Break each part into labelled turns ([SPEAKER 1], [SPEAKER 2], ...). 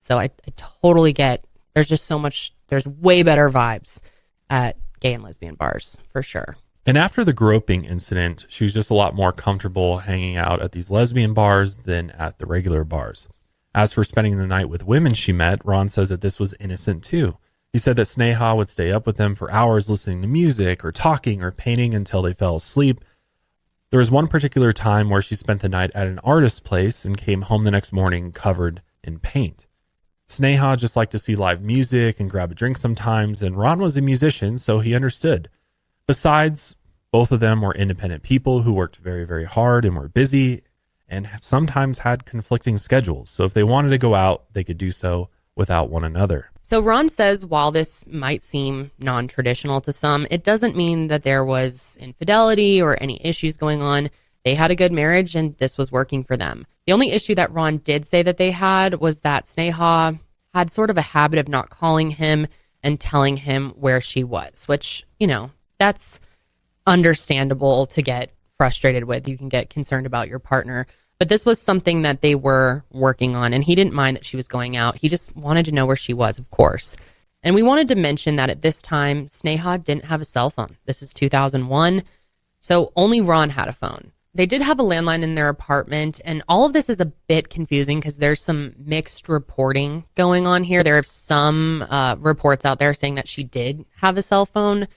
[SPEAKER 1] So I totally get, there's just so much, there's way better vibes at gay and lesbian bars, for sure.
[SPEAKER 2] And after the groping incident, she was just a lot more comfortable hanging out at these lesbian bars than at the regular bars. As for spending the night with women she met, Ron says that this was innocent too. He said that Sneha would stay up with them for hours listening to music or talking or painting until they fell asleep. There was one particular time where she spent the night at an artist's place and came home the next morning covered in paint. Sneha just liked to see live music and grab a drink sometimes, and Ron was a musician, so he understood. Besides, both of them were independent people who worked very, very hard and were busy and sometimes had conflicting schedules. So if they wanted to go out, they could do so without one another.
[SPEAKER 1] So Ron says while this might seem non-traditional to some, it doesn't mean that there was infidelity or any issues going on. They had a good marriage and this was working for them. The only issue that Ron did say that they had was that Sneha had sort of a habit of not calling him and telling him where she was, which, you know, that's understandable to get frustrated with. You can get concerned about your partner. But this was something that they were working on, and he didn't mind that she was going out. He just wanted to know where she was, of course. And we wanted to mention that at this time, Sneha didn't have a cell phone. This is 2001, so only Ron had a phone. They did have a landline in their apartment, and all of this is a bit confusing because there's some mixed reporting going on here. There are some reports out there saying that she did have a cell phone.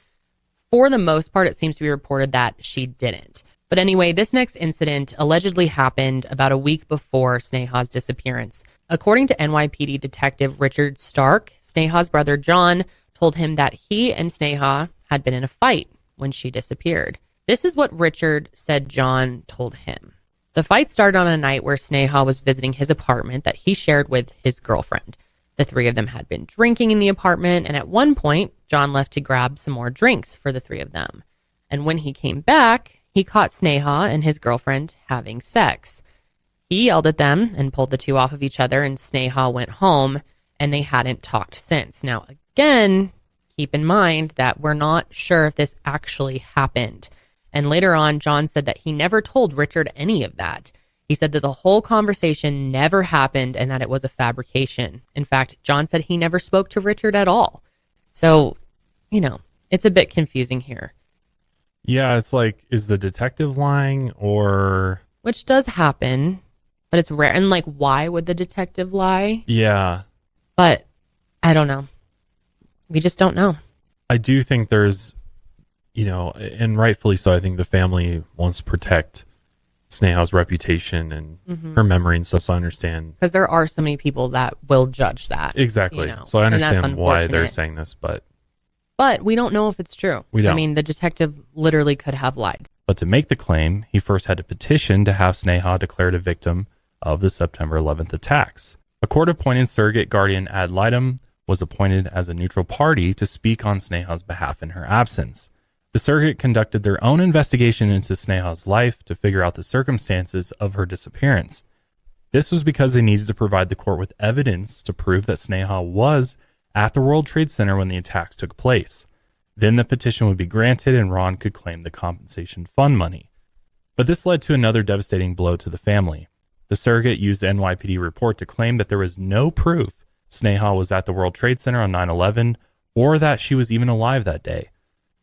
[SPEAKER 1] For the most part, it seems to be reported that she didn't. But anyway, this next incident allegedly happened about a week before Sneha's disappearance. According to NYPD Detective Richard Stark, Sneha's brother John told him that he and Sneha had been in a fight when she disappeared. This is what Richard said John told him. The fight started on a night where Sneha was visiting his apartment that he shared with his girlfriend. The three of them had been drinking in the apartment, and at one point, John left to grab some more drinks for the three of them. And when he came back, he caught Sneha and his girlfriend having sex. He yelled at them and pulled the two off of each other, and Sneha went home, and they hadn't talked since. Now, again, keep in mind that we're not sure if this actually happened. And later on, John said that he never told Richard any of that. He said that the whole conversation never happened and that it was a fabrication. In fact, John said he never spoke to Richard at all. So, you know, it's a bit confusing here.
[SPEAKER 2] Yeah, it's like, is the detective lying or...
[SPEAKER 1] Which does happen, but it's rare. And like, why would the detective lie?
[SPEAKER 2] Yeah.
[SPEAKER 1] But I don't know. We just don't know.
[SPEAKER 2] I do think there's, you know, and rightfully so, I think the family wants to protect Sneha's reputation and her memory and stuff, so I understand.
[SPEAKER 1] Because there are so many people that will judge that.
[SPEAKER 2] Exactly.
[SPEAKER 1] You know,
[SPEAKER 2] so I understand why they're saying this, but
[SPEAKER 1] we don't know if it's true.
[SPEAKER 2] We don't.
[SPEAKER 1] I mean, the detective literally could have lied.
[SPEAKER 2] But to make the claim, he first had to petition to have Sneha declared a victim of the September 11th attacks. A court-appointed surrogate guardian ad litem was appointed as a neutral party to speak on Sneha's behalf in her absence. The surrogate conducted their own investigation into Sneha's life to figure out the circumstances of her disappearance. This was because they needed to provide the court with evidence to prove that Sneha was at the World Trade Center when the attacks took place. Then the petition would be granted and Ron could claim the compensation fund money. But this led to another devastating blow to the family. The surrogate used the NYPD report to claim that there was no proof Sneha was at the World Trade Center on 9/11 or that she was even alive that day.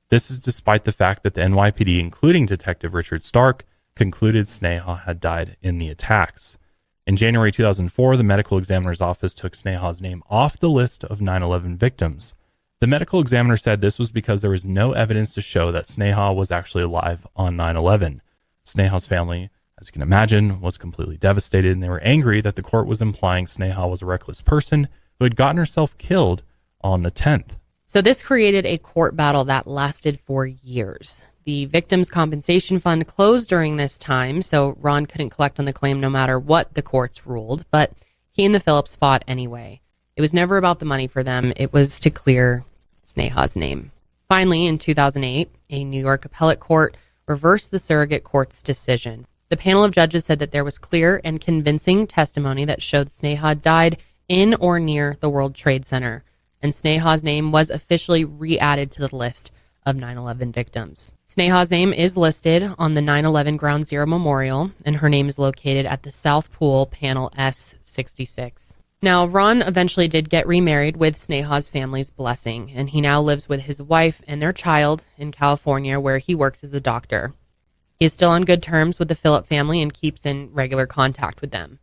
[SPEAKER 2] This is despite the fact that the NYPD, including Detective Richard Stark, concluded Sneha had died in the attacks. In January 2004, the medical examiner's office took Sneha's name off the list of 9/11 victims. The medical examiner said this was because there was no evidence to show that Sneha was actually alive on 9/11. Sneha's family, as you can imagine, was completely devastated, and they were angry that the court was implying Sneha was a reckless person who had gotten herself killed on the 10th.
[SPEAKER 1] So this created a court battle that lasted for years. The Victims' Compensation Fund closed during this time, so Ron couldn't collect on the claim no matter what the courts ruled, but he and the Phillips fought anyway. It was never about the money for them. It was to clear Sneha's name. Finally, in 2008, a New York appellate court reversed the surrogate court's decision. The panel of judges said that there was clear and convincing testimony that showed Sneha died in or near the World Trade Center, and Sneha's name was officially re-added to the list of 9/11 victims. Sneha's name is listed on the 9/11 Ground Zero Memorial, and her name is located at the South Pool, Panel S66. Now, Ron eventually did get remarried with Sneha's family's blessing, and he now lives with his wife and their child in California, where he works as a doctor. He is still on good terms with the Philip family and keeps in regular contact with them.